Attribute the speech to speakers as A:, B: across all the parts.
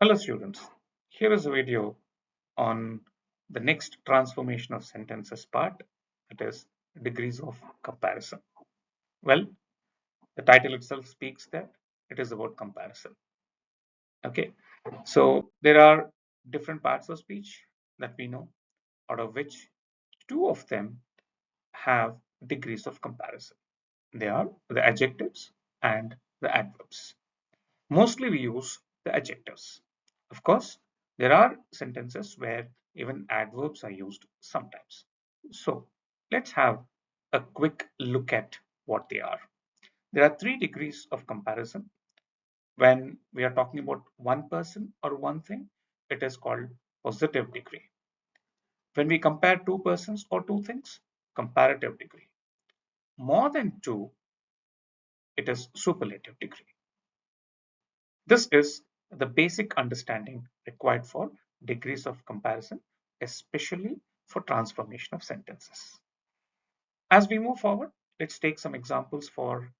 A: Hello students, here is a video on the next transformation of sentences part, that is degrees of comparison. Well, the title itself speaks that it is about comparison. Okay, so there are different parts of speech that we know, out of which two of them have degrees of comparison. They are the adjectives and the adverbs. Mostly we use the adjectives. Of course, there are sentences where even adverbs are used sometimes. So let's have a quick look at what they are. There are three degrees of comparison. When we are talking about one person or one thing, it is called positive degree. When we compare two persons or two things, comparative degree. More than two, it is superlative degree. This is the basic understanding required for degrees of comparison, especially for transformation of sentences. As we move forward, let's take some examples for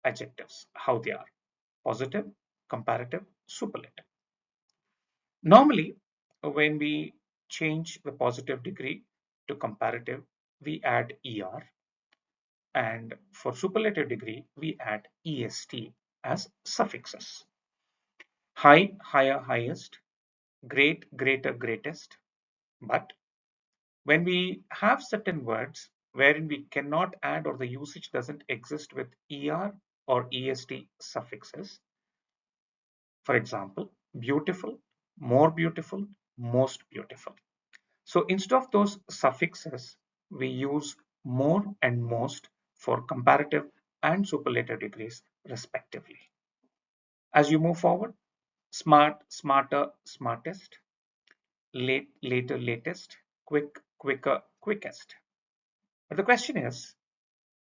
A: adjectives, how they are: positive, comparative, superlative. Normally, when we change the positive degree to comparative, we add ER, and for superlative degree, we add EST as suffixes. High, higher, highest, great, greater, greatest. But when we have certain words wherein we cannot add or the usage doesn't exist with ER or EST suffixes, for example, beautiful, more beautiful, most beautiful. So instead of those suffixes, we use more and most for comparative and superlative degrees respectively. As you move forward, smart, smarter, smartest, late, later, latest, quick, quicker, quickest. But the question is,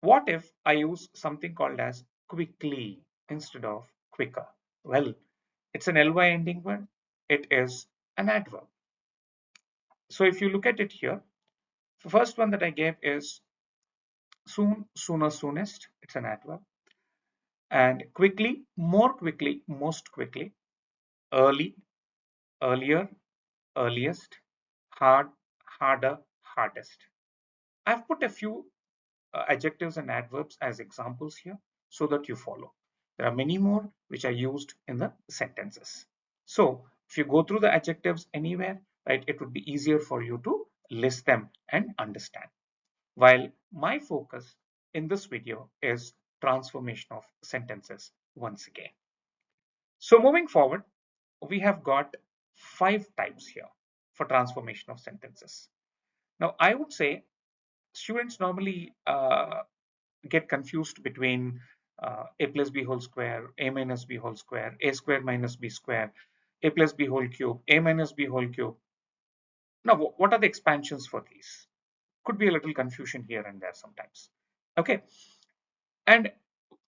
A: what if I use something called as quickly instead of quicker? Well, it's an ly ending word. It is an adverb. So if you look at it here, the first one that I gave is soon, sooner, soonest. It's an adverb. And quickly, more quickly, most quickly, early, earlier, earliest, hard, harder, hardest. I've put a few adjectives and adverbs as examples here so that you follow. There are many more which are used in the sentences. So if you go through the adjectives anywhere, right, it would be easier for you to list them and understand. While my focus in this video is transformation of sentences once again. So moving forward, we have got 5 types here for transformation of sentences. Now I would say students normally get confused between a plus b whole square, a minus b whole square, a square minus b square, a plus b whole cube, a minus b whole cube. Now, what are the expansions for these? Could be a little confusion here and there sometimes. Okay, and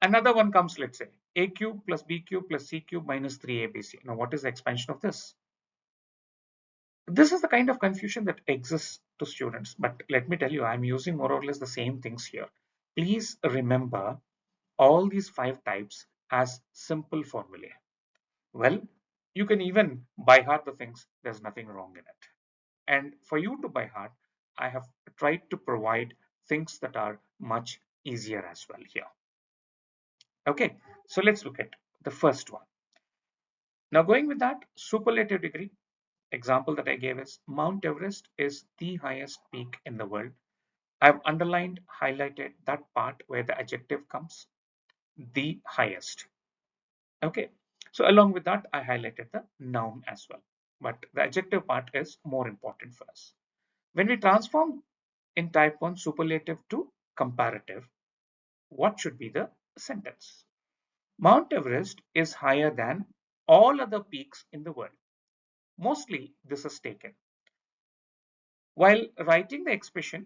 A: another one comes, let's say, a cube plus b cube plus c cube minus 3abc. Now, what is the expansion of this? This is the kind of confusion that exists to students, but let me tell you, I'm using more or less the same things here. Please remember all these 5 types as simple formulae. Well, you can even by heart the things, there's nothing wrong in it. And for you to by heart, I have tried to provide things that are much easier as well here. Okay, so let's look at the first one. Now going with that, superlative degree, example that I gave is Mount Everest is the highest peak in the world. I've underlined, highlighted that part where the adjective comes, the highest. Okay, so along with that, I highlighted the noun as well. But the adjective part is more important for us. When we transform in type 1 superlative to comparative, what should be the sentence? Mount Everest is higher than all other peaks in the world. Mostly this is taken. While writing the expression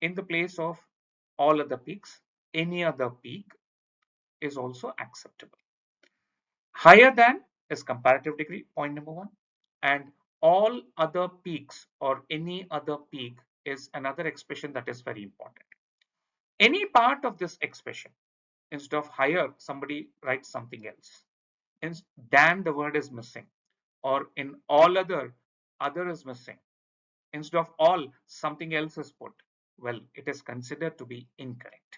A: in the place of all other peaks, any other peak is also acceptable. Higher than is comparative degree, point number 1. And all other peaks or any other peak is another expression that is very important. Any part of this expression, instead of higher, somebody writes something else. Than the word is missing. or in all other is missing. Instead of all, something else is put. Well, it is considered to be incorrect.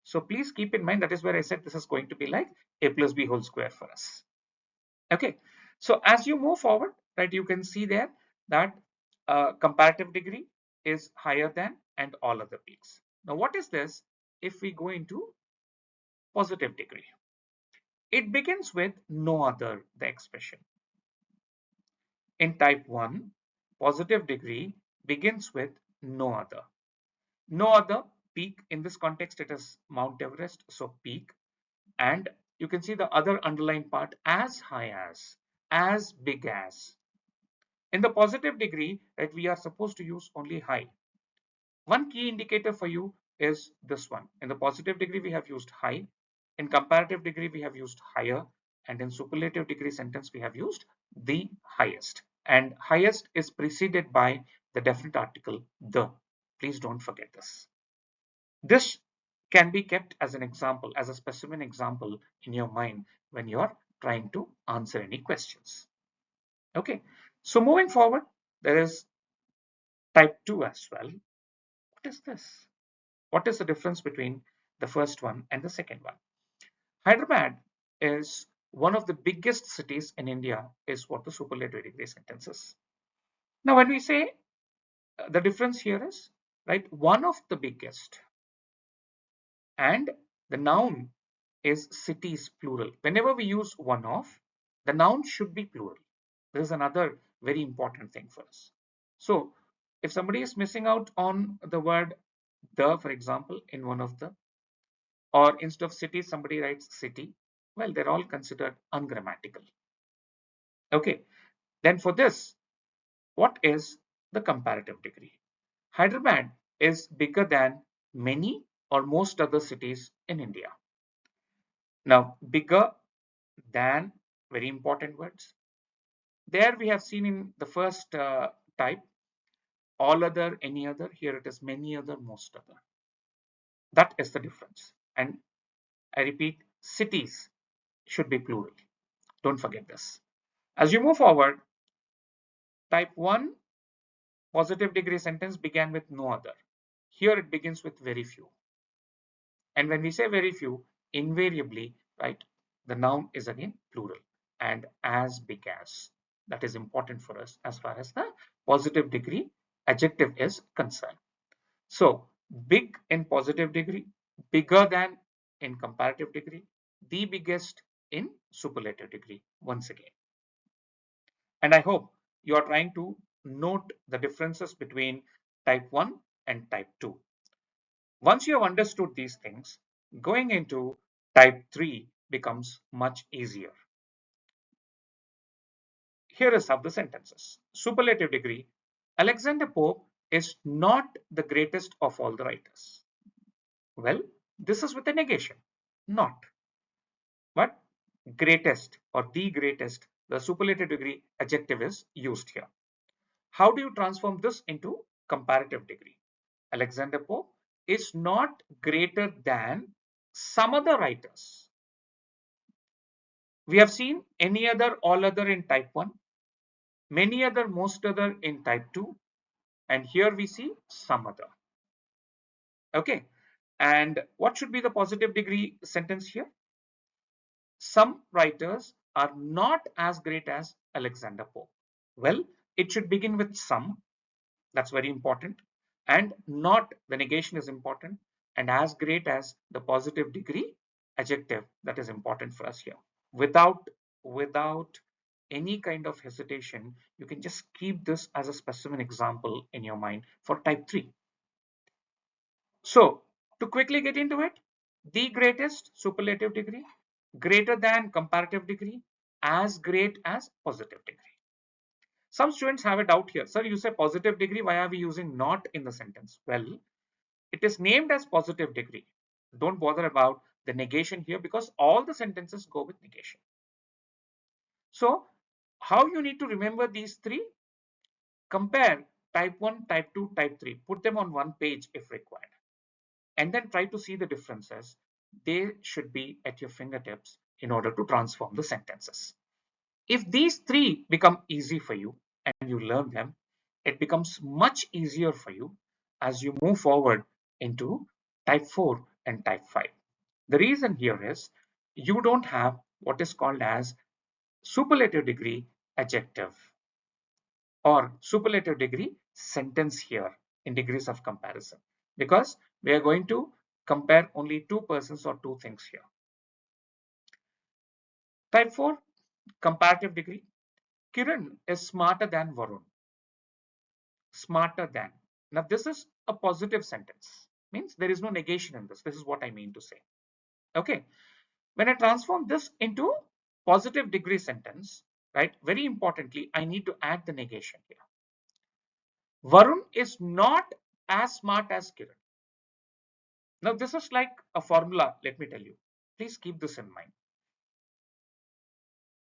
A: So please keep in mind, that is where I said this is going to be like a plus b whole square for us. Okay, so as you move forward, right, you can see there that comparative degree is higher than and all other peaks. Now, what is this if we go into positive degree? It begins with no other, the expression. In type 1, positive degree begins with no other. No other peak. In this context, it is Mount Everest, so peak. And you can see the other underlined part, as high as big as. In the positive degree, that we are supposed to use only high. One key indicator for you is this one. In the positive degree, we have used high. In comparative degree, we have used higher. And in superlative degree sentence, we have used the highest. And highest is preceded by the definite article the. Please don't forget this. This can be kept as an example, as a specimen example in your mind when you're trying to answer any questions. Okay, so moving forward, there is type 2 as well. What is this? What is the difference between the first one and the second one? Hyderabad is one of the biggest cities in India, is what the superlative degree sentence is. Now, when we say the difference here is, right, one of the biggest, and the noun is cities plural. Whenever we use one of, the noun should be plural. This is another very important thing for us. So if somebody is missing out on the word the, for example, in one of the, or instead of city, somebody writes city, well, they're all considered ungrammatical. Okay, then for this, what is the comparative degree? Hyderabad is bigger than many or most other cities in India. Now, bigger than, very important words. There we have seen in the first type, all other, any other. Here it is many other, most other. That is the difference. And I repeat, cities should be plural. Don't forget this. As you move forward, type 1 positive degree sentence began with no other. Here it begins with very few. And when we say very few, invariably, right, the noun is again plural and as big as. That is important for us as far as the positive degree adjective is concerned. So big in positive degree, bigger than in comparative degree, the biggest in superlative degree once again. And I hope you are trying to note the differences between type 1 and type 2. Once you have understood these things, going into type 3 becomes much easier. Here is how the sentences. Superlative degree. Alexander Pope is not the greatest of all the writers. Well, this is with a negation. Not. But greatest or the greatest, the superlative degree adjective is used here. How do you transform this into comparative degree? Alexander Pope is not greater than some other writers. We have seen any other, all other in type 1, many other, most other in type 2, and here we see some other. Okay, and what should be the positive degree sentence here? Some writers are not as great as Alexander Pope. Well, it should begin with some. That's very important. And not, the negation is important. And as great as, the positive degree adjective, that is important for us here. Without any kind of hesitation, you can just keep this as a specimen example in your mind for type 3. So to quickly get into it, the greatest superlative degree, greater than comparative degree, as great as positive degree. Some students have a doubt here. Sir, you say positive degree, why are we using not in the sentence? Well, it is named as positive degree. Don't bother about the negation here because all the sentences go with negation. So how you need to remember these three? Compare type 1, type 2, type 3. Put them on one page if required. And then try to see the differences. They should be at your fingertips in order to transform the sentences. If these three become easy for you and you learn them, it becomes much easier for you as you move forward into type 4 and type 5. The reason here is you don't have what is called as superlative degree adjective or superlative degree sentence here in degrees of comparison, because we are going to compare only two persons or two things here. Type 4, comparative degree. Kiran is smarter than Varun. Smarter than. Now this is a positive sentence. Means there is no negation in this. This is what I mean to say. Okay. When I transform this into positive degree sentence, right? Very importantly, I need to add the negation here. Varun is not as smart as Kiran. Now this is like a formula, let me tell you. Please keep this in mind.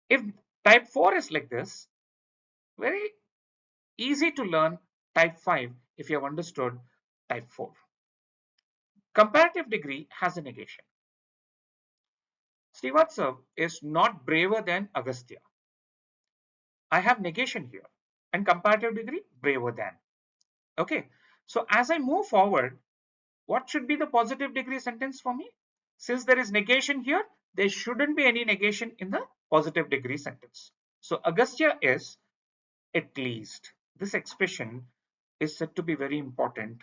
A: If type 4 is like this, very easy to learn type 5 if you have understood type 4. Comparative degree has a negation. Srivatsav is not braver than Agastya. I have negation here. And comparative degree, braver than. Okay. So as I move forward, what should be the positive degree sentence for me? Since there is negation here, there shouldn't be any negation in the positive degree sentence. So Agastya is at least. This expression is said to be very important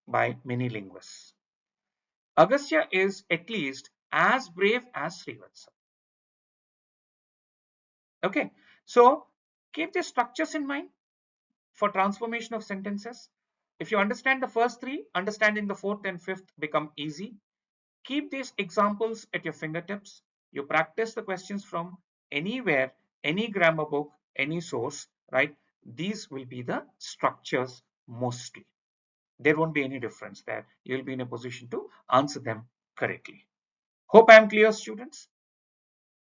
A: by many linguists. Agastya is at least as brave as Srivatsa. Okay, so keep these structures in mind for transformation of sentences. If you understand the first three, understanding the fourth and fifth become easy. Keep these examples at your fingertips. You practice the questions from anywhere, any grammar book, any source, right? These will be the structures mostly. There won't be any difference there. You'll be in a position to answer them correctly. Hope I am clear, students.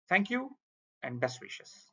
A: Thank you and best wishes.